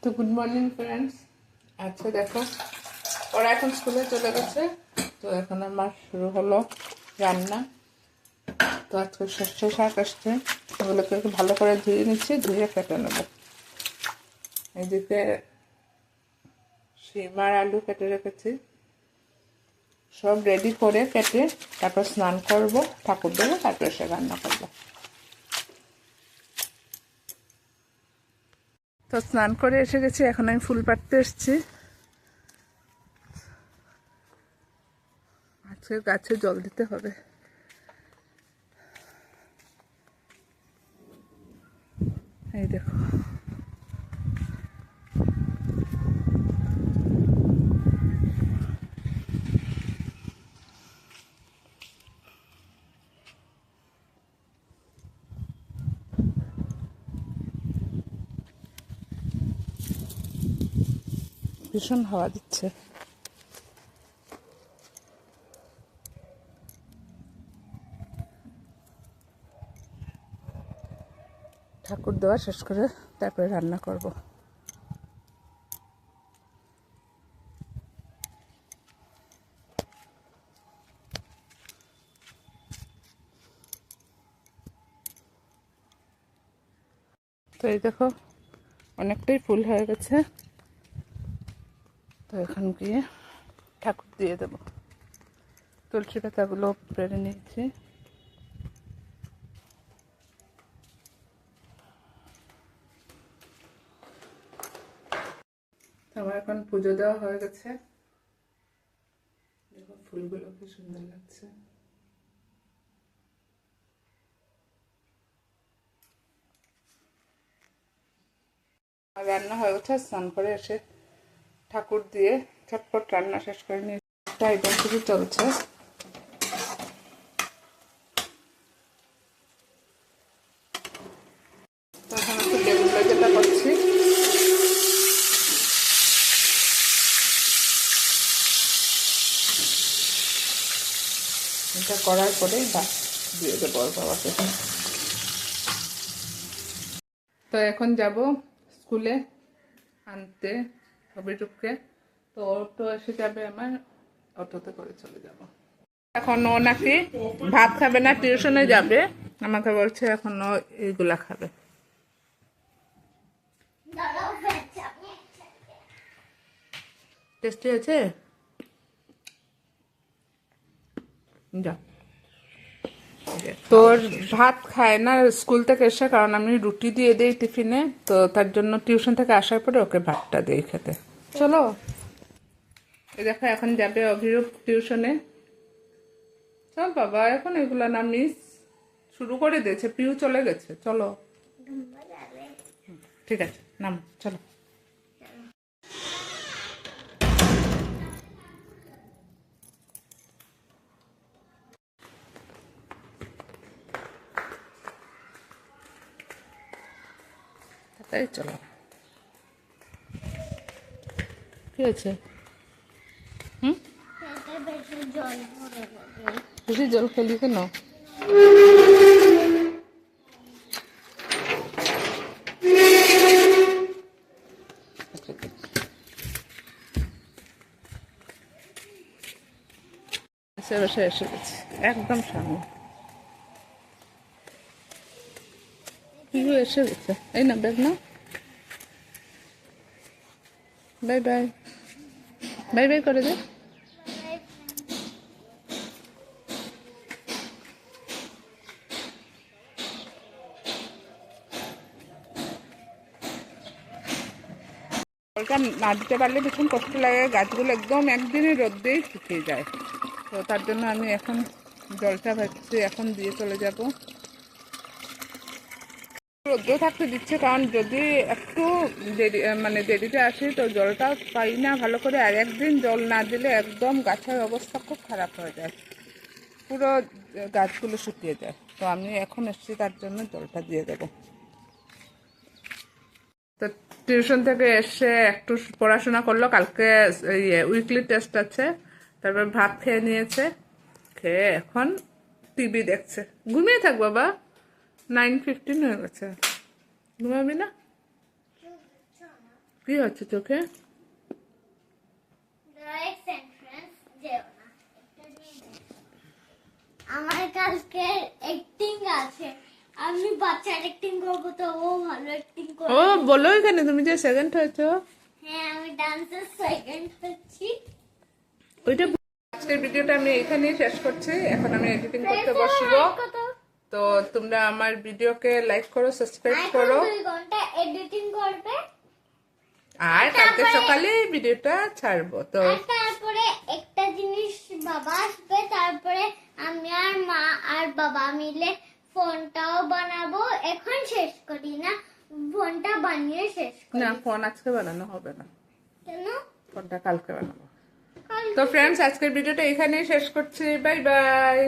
তো good morning friends. আচ্ছা দেখো, ওরা এখন স্কুলে চলে গেছে, তো এখন আমার শুরু হলো রান্না। তো আজকে সর্ষে শাক আসছে, ওগুলোকে একটু ভালো করে ধুয়ে নিচ্ছি, ধুয়ে কেটে নেবো। এদিকে শিম আর আলু কেটে রেখেছি, সব রেডি করে কেটে তারপর স্নান করব, ঠাকুর দেবো, তারপরে সে রান্না করবো। তো স্নান করে এসে গেছি, এখন আমি ফুল পাড়তে এসেছি। আজকে গাছে জল দিতে হবে। এই দেখো, ভীষণ হাওয়া দিচ্ছে। ঠাকুর দেওয়া শেষ করে তারপরে রান্না করব। তো এই দেখো, অনেকটাই ফুল হয়ে গেছে, তো এখন গিয়ে ঠাকুর দিয়ে দেব। তুলসী পাতাগুলো পেরে নিয়েছি। আমার এখন পুজো দেওয়া হয়ে গেছে। দেখো ফুলগুলো কি সুন্দর লাগছে। আর রান্না হয়ে গেছে, স্নান করে এসে ঠাকুর দিয়ে ঝটপট রান্না শেষ করে নিয়ে আইটেম কিছু চলছে। তখন একটু বেগুন ভাজাটা করছি। এটা করার পরে ভাত দিয়ে দেবো বাবাকে। তো এখন যাব স্কুলে আনতে অভিযোগকে, তো অটো এসে যাবে, আমার অটোতে করে চলে যাব। এখন ও নাকি ভাত খাবে না, টিউশনে যাবে, আমাকে বলছে এখন ও এইগুলা খাবে। টেস্টি আছে, যা। তোর ভাত খায় না স্কুল থেকে এসে, কারণ আমি রুটি দিয়ে দিই টিফিনে, তো তার জন্য টিউশন থেকে আসার পরে ওকে ভাতটা দিই খেতে। চলো, এই দেখো এখন যাবে অভিরূপ টিউশনে। চল বাবা, এখন এগুলা না মিস শুরু করে দিয়েছে, পিউ চলে গেছে। চলো, ঠিক আছে, নাম চলো। তাই চলো। কি হয়েছে? বেশি জল খেলি কেন? বসে এসে গেছে একদম সামনে, পিউ এসে গেছে। এই না ব্যাগ না, বাই বাই, বাই বাই করে দে। জলটা না দিতে পারলে ভীষণ কষ্ট লাগে, গাছগুলো একদম একদিনই রোদ্রেই শুকিয়ে যায়। তো তার জন্য আমি এখন জলটা ভাবছি এখন দিয়ে চলে যাব। রোদ্র থাকতে দিচ্ছে, কারণ যদি একটু দেরি মানে দেরিতে আসি তো জলটা পাই না ভালো করে, আর একদিন জল না দিলে একদম গাছের অবস্থা খুব খারাপ হয়ে যায়, পুরো গাছগুলো শুকিয়ে যায়। তো আমি এখন এসেছি তার জন্য জলটা দিয়ে দেবো। তো টিউশন থেকে এসে একটু পড়াশোনা করলো, কালকে উইকলি টেস্ট আছে, তারপর ভাত খেয়ে নিয়েছে, খেয়ে এখন টিভি দেখছে। ঘুমিয়ে থাক বাবা, 9:15 হয়ে গেছে, ঘুমাবি না? কি হচ্ছে চোখে? আমার কালকে অ্যাক্টিং আছে, আমি বাচ্চার অ্যাক্টিং করবো, তো ও ভালো অ্যাক্টিং ও করবে। বলো এখানে তুমি যে সেকেন্ড হয়েছো। হ্যাঁ, আমি ডান্সের সেকেন্ড হচ্ছি। ওইটা আজকের ভিডিওটা আমি এখানেই শেষ করছি, এখন আমি এডিটিং করতে বসবো। তো তোমরা আমার ভিডিওকে লাইক করো, সাবস্ক্রাইব করো, 2 ঘন্টা এডিটিং করবে, আর কালকে সকালে ভিডিওটা ছাড়বো। তো আর তারপরে একটা জিনিস বাবা আসবে, তারপরে আমি আর মা আর বাবা মিলে ফোনটাও বানাবো। এখন শেষ করি না, ফোনটা বানিয়ে শেষ করি। না, ফোন আজকে বানানো হবে না, কেন? ফোনটা কালকে বানাবো। কাল তো ফ্রেন্ডস, আজকের ভিডিওটা এখানেই শেষ করছি। Bye bye.